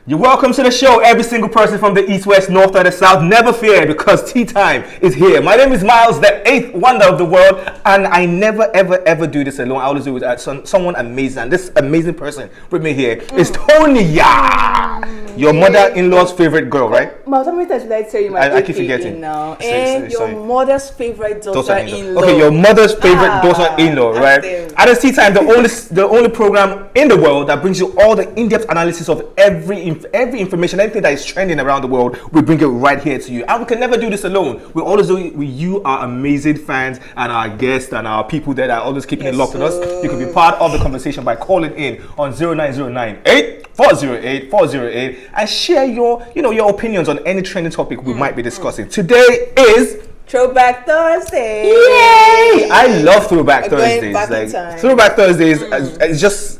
You're welcome to the show, every single person from the east, west, north, or the south. Never fear, because tea time is here. My name is Miles, the eighth wonder of the world, and I never, ever, ever do this alone. I always do it with someone amazing. And this amazing person with me here is Tonya, your mother-in-law's favorite girl, right? Miles, how many times did I tell you my I keep forgetting. Now? And your mother's favorite daughter-in-law. Okay, your mother's favorite daughter-in-law, right? And it's Tea Time, the only program in the world that brings you all the in-depth analysis of every information, anything that is trending around the world. We bring it right here to you, and we can never do this alone. We always do it with you, our amazing fans, and our guests, and our people that are always keeping it locked with us. You can be part of the conversation by calling in on 09098-408-408 and share your opinions on any trending topic we might be discussing. Today is Throwback Thursday. Yay! I love Throwback Thursdays. Like Throwback Thursdays, it's just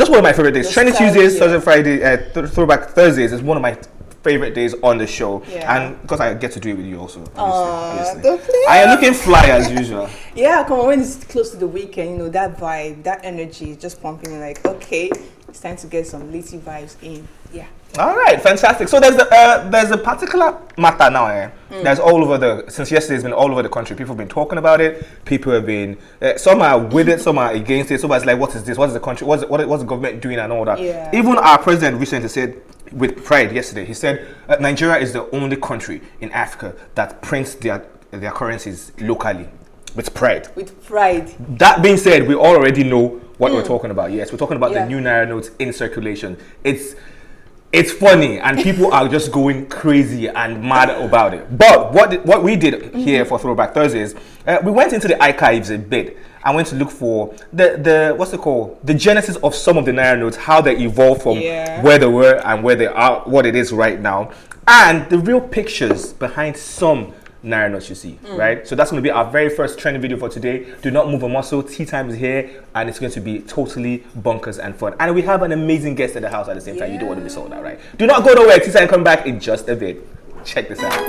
one of my favorite days. Trending Tuesdays, Thursday, Friday, Throwback Thursdays is one of my favorite days on the show, and because I get to do it with you also. Obviously. I am looking fly as usual. Yeah, come on, when it's close to the weekend, that vibe, that energy is just pumping. Like, okay, it's time to get some litty vibes in. Yeah. All right, fantastic. So there's a particular matter now. There's all over since yesterday, it's been all over the country. People have been talking about it. People have been some are with it, some are against it. Some are like, what is this? What is the country? What's the government doing and all that? Yeah. Even our president recently said with pride yesterday. He said Nigeria is the only country in Africa that prints their currencies locally with pride. With pride. That being said, we already know what we're talking about. Yes, we're talking about the new Naira notes in circulation. It's funny, and people are just going crazy and mad about it. But what we did here for Throwback Thursdays, we went into the archives a bit. I went to look for the genesis of some of the Naira notes, how they evolved from where they were and where they are, what it is right now, and the real pictures behind some Naira notes you see, right? So that's going to be our very first trending video for today. Do not move a muscle. Tea Time is here, and it's going to be totally bonkers and fun. And we have an amazing guest at the house at the same time. You don't want to be sold out, right? Do not go nowhere. Tea Time come back in just a bit. Check this out.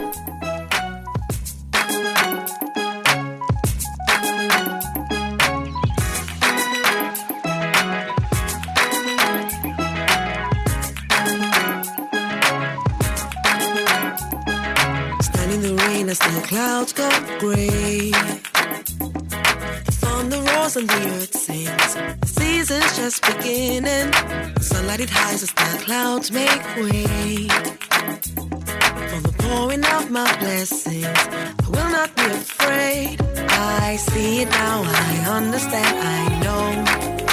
As the clouds go gray, the thunder roars and the earth sings. The season's just beginning. The sunlight it hides as the clouds make way for the pouring of my blessings. I will not be afraid. I see it now, I understand, I know.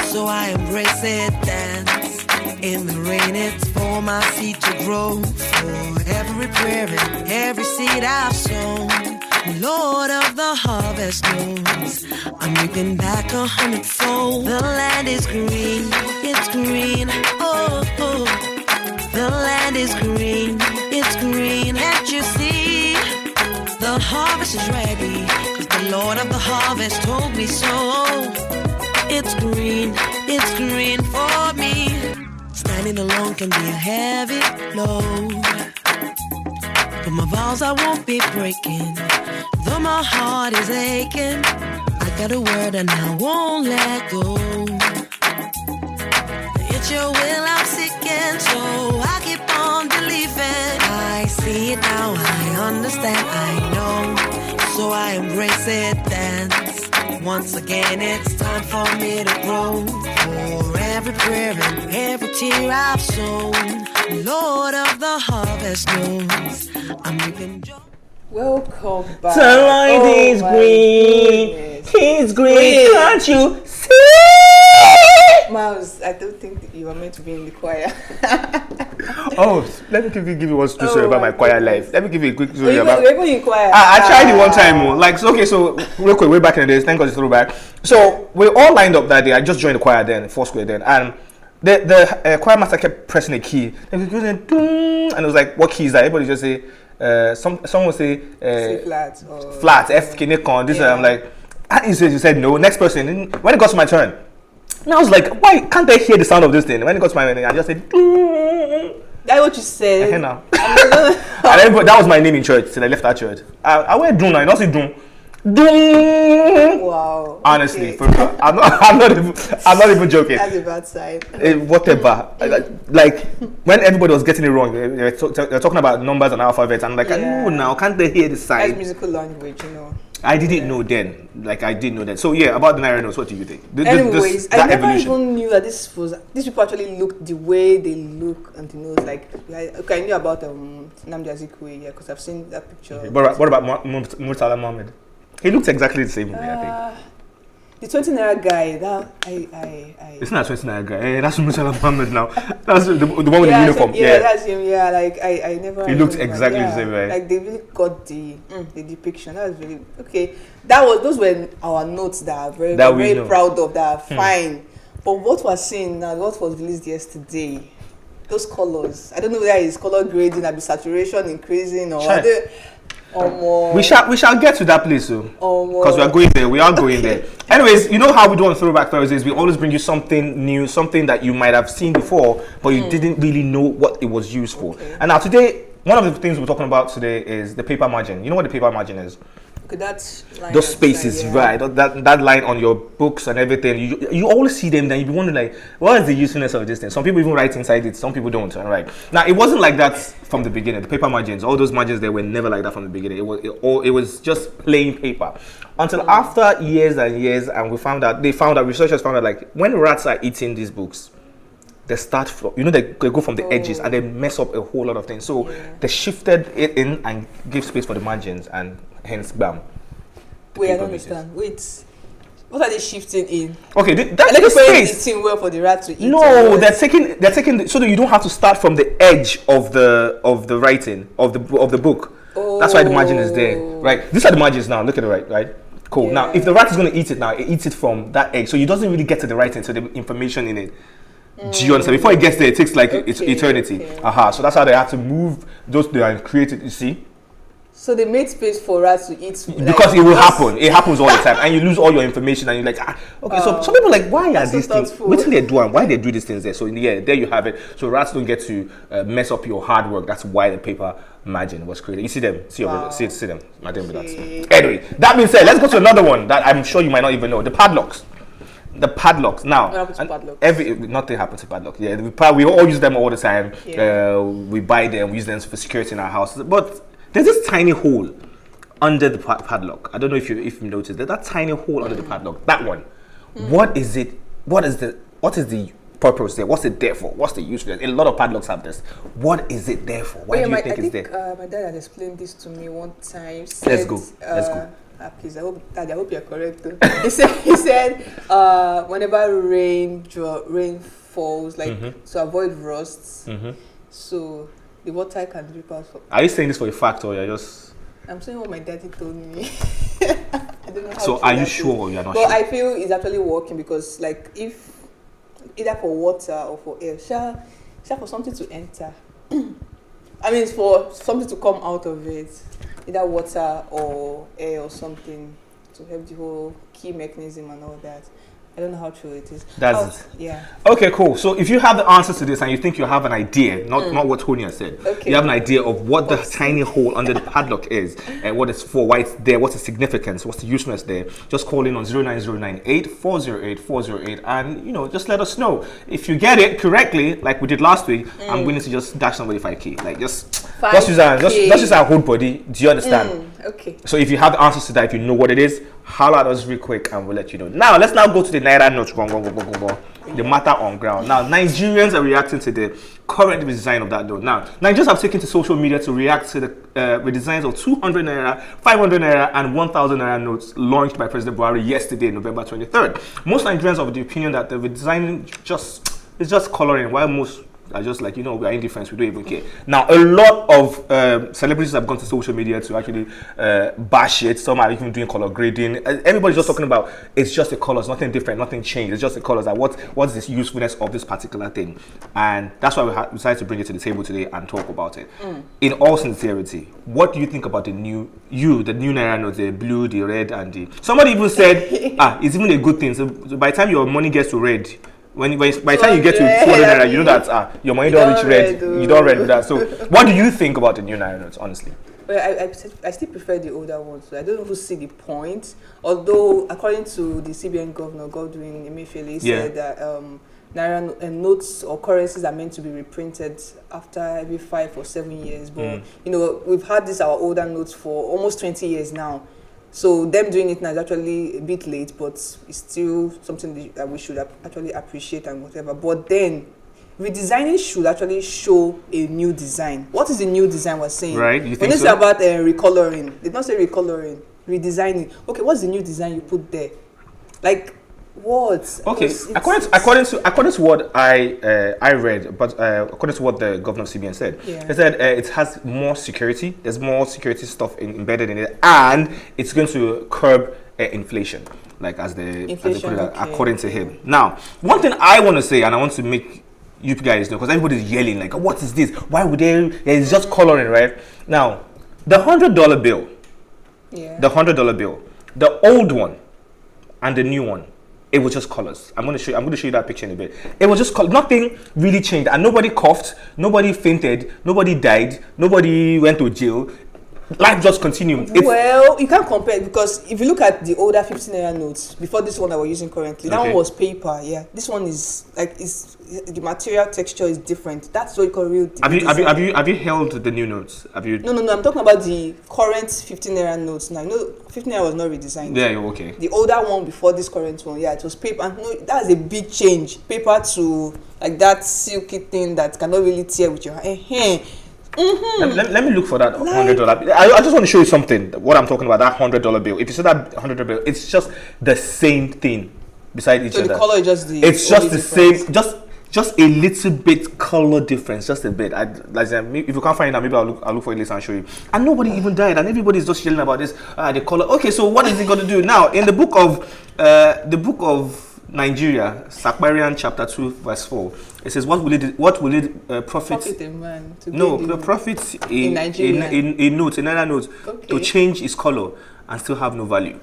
So I embrace it, dance in the rain. It's for my seed to grow. For every prayer and every seed I've sown, the Lord of the harvest knows I'm reaping back 100-fold. The land is green, it's green, oh, oh. The land is green, it's green. Can't you see? The harvest is ready, 'cause the Lord of the harvest told me so. It's green for me. Standing alone can be a heavy load, but my vows I won't be breaking. Though my heart is aching, I got a word and I won't let go. It's your will I'm seeking, so I keep on believing. I see it now, I understand, I know. So I embrace it, dance. Once again, it's time for me to grow. For every prayer and every tear I've sown, Lord of the harvest knows I'm reaping joy. Welcome back. Sunlight is green. It's green. Can't you see? Miles, I don't think that you are meant to be in the choir. Oh, let me give you one story about my choir life. Let me give you a quick story about. You're in choir. I tried it one time. So real quick, way back in the days. Thank God it's throwback. So we all lined up that day. I just joined the choir then, Foursquare then, and the choir master kept pressing a key. And it was like, what key is that? Everybody just say. Someone would say flat, F Kinecon. This I'm like, he said no. Next person. When it got to my turn, and I was like, why can't I hear the sound of this thing? When it got to my turn, I just said. That's what you said. Now. That was my name in church till I left that church. I went Dun. I don't say Dun. Doom. Wow. Honestly, Okay. for real. I'm not even joking. That's a bad side. Whatever. Like when everybody was getting it wrong, they're talking about numbers and alphabets. I'm like, I Yeah. know now. Can't they hear the That's side? musical language, you know. I didn't know then. Like I didn't know then. So yeah, about the Naira notes, what do you think? Anyways, I that never evolution. even knew that these people actually look the way they look on the nose. Like, okay, I knew about Nnamdi Azikiwe, yeah, because I've seen that picture. Okay, what about Murtala Mohammed? He looks exactly the same to me, I think. The 20 naira guy, that I It's not a 20 naira guy. That's Murtala Mohammed now. That's the one with the yeah, uniform. yeah, that's him. Yeah, like I never. He looks remember. exactly the Yeah, same, right? Like they really got the depiction. That was really okay. Those were our notes that are That we very know. proud of. That are fine. But what we're seeing now, what was released yesterday, those colors. I don't know whether it's color grading, or saturation increasing, or Sure. We shall get to that place soon. Because we are going there. We are going there. Anyways, you know how we do on Throwback Thursdays. We always bring you something new, something that you might have seen before, but you didn't really know what it was used for. Okay. And now today, one of the things we're talking about today is the paper margin. You know what the paper margin is? Okay, that's line Those outside, spaces, yeah. right? That line on your books and everything. You always see them, then you be wondering like, what is the usefulness of this thing? Some people even write inside it, some people don't. Right? Now it wasn't like that from the beginning. The paper margins, all those margins, they were never like that from the beginning. It was just plain paper until after years and years, and researchers found out like when rats are eating these books, they start from, they go from the edges and they mess up a whole lot of things. So they shifted it in and gave space for the margins, and hence bam. Wait, I paper don't understand. Wait, what are they shifting in? Okay, Are they that's preparing the space. thing well for the rat to eat? No, or they're taking so that you don't have to start from the edge of the writing of the book. That's why the margin is there, right? These are the margins now. Look at it, right? Cool. Yeah. Now, if the rat is going to eat it now, it eats it from that edge, so it doesn't really get to the writing, so the information in it. Do you understand? Before it gets there, it takes like it's eternity. Okay. So that's how they have to move those there and create it. You see. So they made space for rats to eat Because it will happen. It happens all the time, and you lose all your information, and you're like, okay. So some people are like, why are That's so these things? thoughtful. What they do and why they do these things there? So yeah, there you have it. So rats don't get to mess up your hard work. That's why the paper margin was created. You see them, see them. Okay. Anyway, that being said, let's go to another one that I'm sure you might not even know: the padlocks. The padlocks. Now, What happened to padlocks? nothing happens to padlocks. Yeah, we all use them all the time. Yeah. We buy them, we use them for security in our houses. But there's this tiny hole under the padlock. I don't know if you noticed that tiny hole under the padlock. That one. What is it? What is the purpose there? What's it there for? What's the use for it? A lot of padlocks have this. What is it there for? Why do you think it's there? My dad had explained this to me one time. Let's go. Let's go. Please, I hope you're correct. Though. he said, whenever rain falls, like to avoid rusts, so the water can drip out. Are you saying this for a fact, or you're just? I'm saying what my daddy told me. I don't know how. So are you sure or you're not but sure? I feel it's actually working because, like, if either for water or for air, for something to enter. I mean, it's for something to come out of it, either water or air or something to help the whole key mechanism and all that. I don't know how true it is. That's it. Yeah. Okay, cool. So if you have the answers to this and you think you have an idea, not what Tony has said, Okay. you have an idea of what the tiny hole under the padlock is and what it's for, why it's there, what's the significance, what's the usefulness there, just call in on 09098-408-408 and, just let us know. If you get it correctly, like we did last week, I'm willing to just dash somebody 5K. Like, just use our whole body. Do you understand? Okay. So if you have the answers to that, if you know what it is, holler at us real quick and we'll let you know. Now, let's go to the Naira notes. The matter on ground. Now, Nigerians are reacting to the current redesign of that note. Now, Nigerians have taken to social media to react to the redesigns of 200 Naira, 500 Naira and 1000 Naira notes launched by President Buhari yesterday, November 23rd. Most Nigerians are of the opinion that the redesign is just coloring, while most are just like, we are indifferent, we don't even care. Now, a lot of celebrities have gone to social media to actually bash it. Some are even doing color grading. Everybody's just talking about it's just the colors, nothing different, nothing changed. It's just the colors. Like, what's this usefulness of this particular thing? And that's why we decided to bring it to the table today and talk about it. In all sincerity, what do you think about the new Naira notes, the blue, the red, and the... Somebody even said, it's even a good thing. So by the time your money gets to red, by the time you get to 200 Naira, you know that your money don't reach red. You don't red with that. So what do you think about the new Naira notes, honestly? Well, I still prefer the older ones. So I don't even see the point. Although, according to the CBN governor, Godwin Emefiele, said that Naira notes or currencies are meant to be reprinted after every 5 or 7 years. But, you know, we've had our older notes for almost 20 years now. So them doing it now is actually a bit late, but it's still something that we should actually appreciate and whatever. But then, redesigning should actually show a new design. What is the new design we're saying? Right, you think when they so? say about recoloring, they don't say recoloring, redesigning. Okay, what's the new design you put there? Like, what? Okay, according to what I read, but according to what the governor of CBN said, he said it has more security. There's more security stuff embedded in it, and it's going to curb inflation, like as they put it, according to him. Now, one thing I want to say, and I want to make you guys know, because everybody's yelling like, what is this? Why would they? It's just coloring, right? Now, the $100 bill, the old one, and the new one. It was just colors. I'm going to show you that picture in a bit. It was just nothing really changed, and nobody coughed, nobody fainted, nobody died, nobody went to jail. Life just continued. Well, you can't compare it, because if you look at the older 15 naira notes before this one that we're using currently, that one was paper. Yeah, this one is like the material texture is different. That's what you call real. Have you held the new notes? Have you? No. I'm talking about the current 15 naira notes now. You know, 15 naira was not redesigned. Yeah, okay. The older one before this current one, it was paper. And no, that's a big change. Paper to like that silky thing that cannot really tear with your hand. Let me look for that $100. I just want to show you something. What I'm talking about, that $100 bill. If you see that $100 bill, it's just the same thing beside each other. So the color is just it's just the same. Just a little bit color difference, just a bit. If you can't find it, maybe I'll look for it later and show you. And nobody even died, and everybody's just yelling about this. The color. Okay, so what is it going to do now? In the book of Nigeria, Sakbarian chapter 2 verse 4, it says, "What will it profit a man to profit a Naira note to change its color and still have no value?"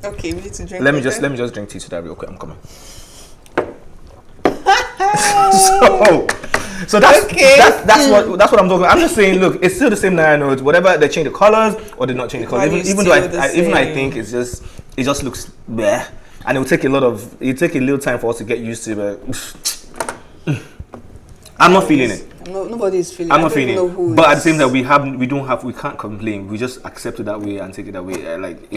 Okay, we need to drink. Let me just drink tea to that real quick. I'm coming. So that's what I'm talking about. I'm just saying, look, it's still the same Naira note. Whatever they change the colors or they not change the colors, even though I think it just looks bleh. And it will take a little time for us to get used to it. But I'm not feeling it. Nobody is feeling it. I'm not feeling it. But at the same time, we can't complain. We just accept it that way and take it that way.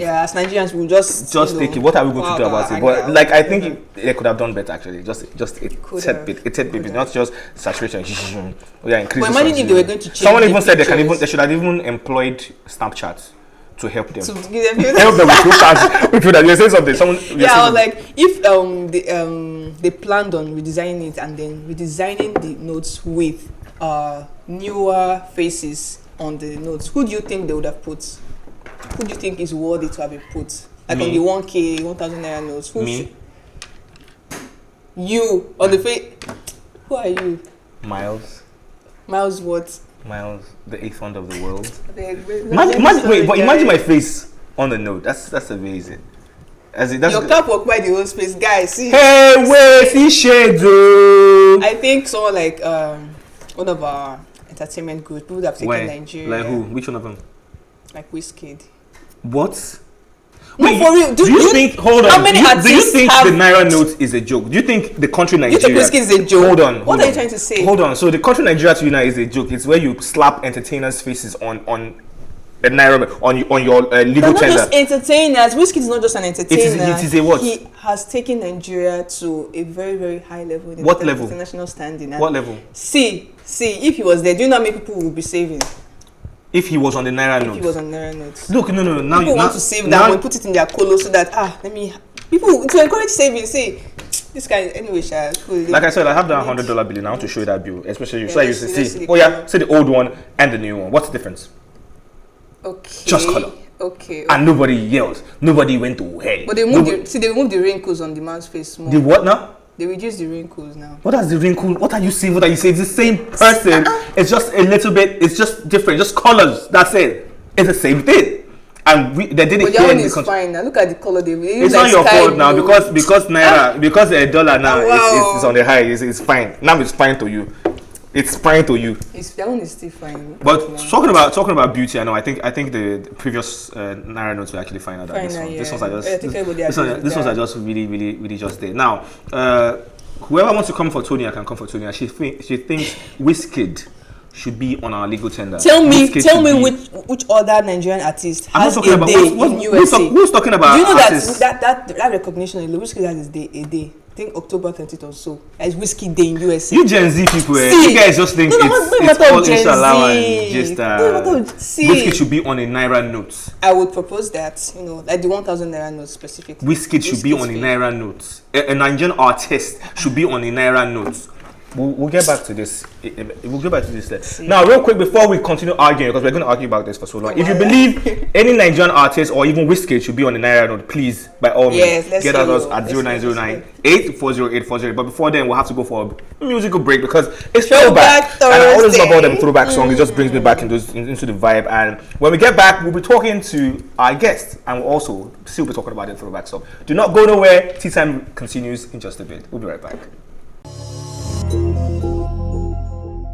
As Nigerians, we'll just take it. What are we going to do about it? But I think they could have done better actually. Just a tad bit, not just saturation. But imagine if they were going to change. Someone even said they should have even employed Snapchat to help them. Help them with that. You say something. I was like, if they planned on redesigning it and then redesigning the notes with newer faces on the notes, who do you think they would have put? Who do you think is worthy to have been put? Like on the 1K, 1,000 naira notes. You on the face. Who are you? Miles. Miles what? Miles, the 8th wonder of the world. Imagine my face on the note. That's amazing. Your cap will quite the whole space, guys. See. Hey, wait, see shades. I think someone like one of our entertainment groups would have taken Nigeria. Like who? Which one of them? Like Wizkid. What? Wait, for real? Do you think? Hold on. Do you think the Naira note is a joke? Do you think the country Nigeria? You think Wizkid is a joke? Hold on. What are you trying to say? Hold on. So the country Nigeria to you now is a joke. It's where you slap entertainers' faces on a Naira on your legal tender. Not just entertainers. Wizkid is not just an entertainer. It is a what? He has taken Nigeria to a very, very high level. What level? International standing. What level? See, if he was there, do you know how many people would be saving? If he was on the Naira note. If he was on Naira note. Look, no. Now people want to save that one, put it in their colo so that people to encourage saving. Say this guy anyway. Like I said, I have that $100 bill. And I want to show you that bill, especially so you see. Oh yeah, see the old one and the new one. What's the difference? Okay. Just color. Okay. And nobody yells. Nobody went to hell. But they moved the wrinkles on the man's face more. The what now? They reduce the wrinkles now. What is the wrinkle? What are you saying? What are you saying? It's the same person. It's just a little bit. It's just different. Just colors. That's it. It's the same thing. And they did it. But your one is fine. Now look at the color. It's not your fault now because Naira because the dollar now is on the high. It's fine. Now it's fine to you. It's fine to you. That one is still fine. But talking about beauty, I know. I think the previous Naira notes were actually finer than this one. This ones are just this ones are just really just there. Now, whoever wants to come for Tonya can come for Tonya. She thinks Wizkid should be on our legal tender. Tell me which other Nigerian artist has a day in USA? Who's talking about? Do you know that recognition in Wizkid has a day? I think October 30th or so. It's Wizkid Day in USA. You Gen Z people, you guys just think it's all inshallah and just Wizkid should be on a Naira note. I would propose that, like the 1,000 Naira note specifically. Wizkid should be on a Naira note. A Nigerian artist should be on a Naira note. We'll get back to this. We'll get back to this. Now, real quick, before we continue arguing, because we're going to argue about this for so long. If you believe any Nigerian artist or even Wizkid should be on the Naira note, please, by all means, get at us at 0909 840 840. But before then, we'll have to go for a musical break because it's throwback. And I always love all them throwback songs. It just brings me back into the vibe. And when we get back, we'll be talking to our guests and we'll also still be talking about the throwback song. Do not go nowhere. Tea Time continues in just a bit. We'll be right back.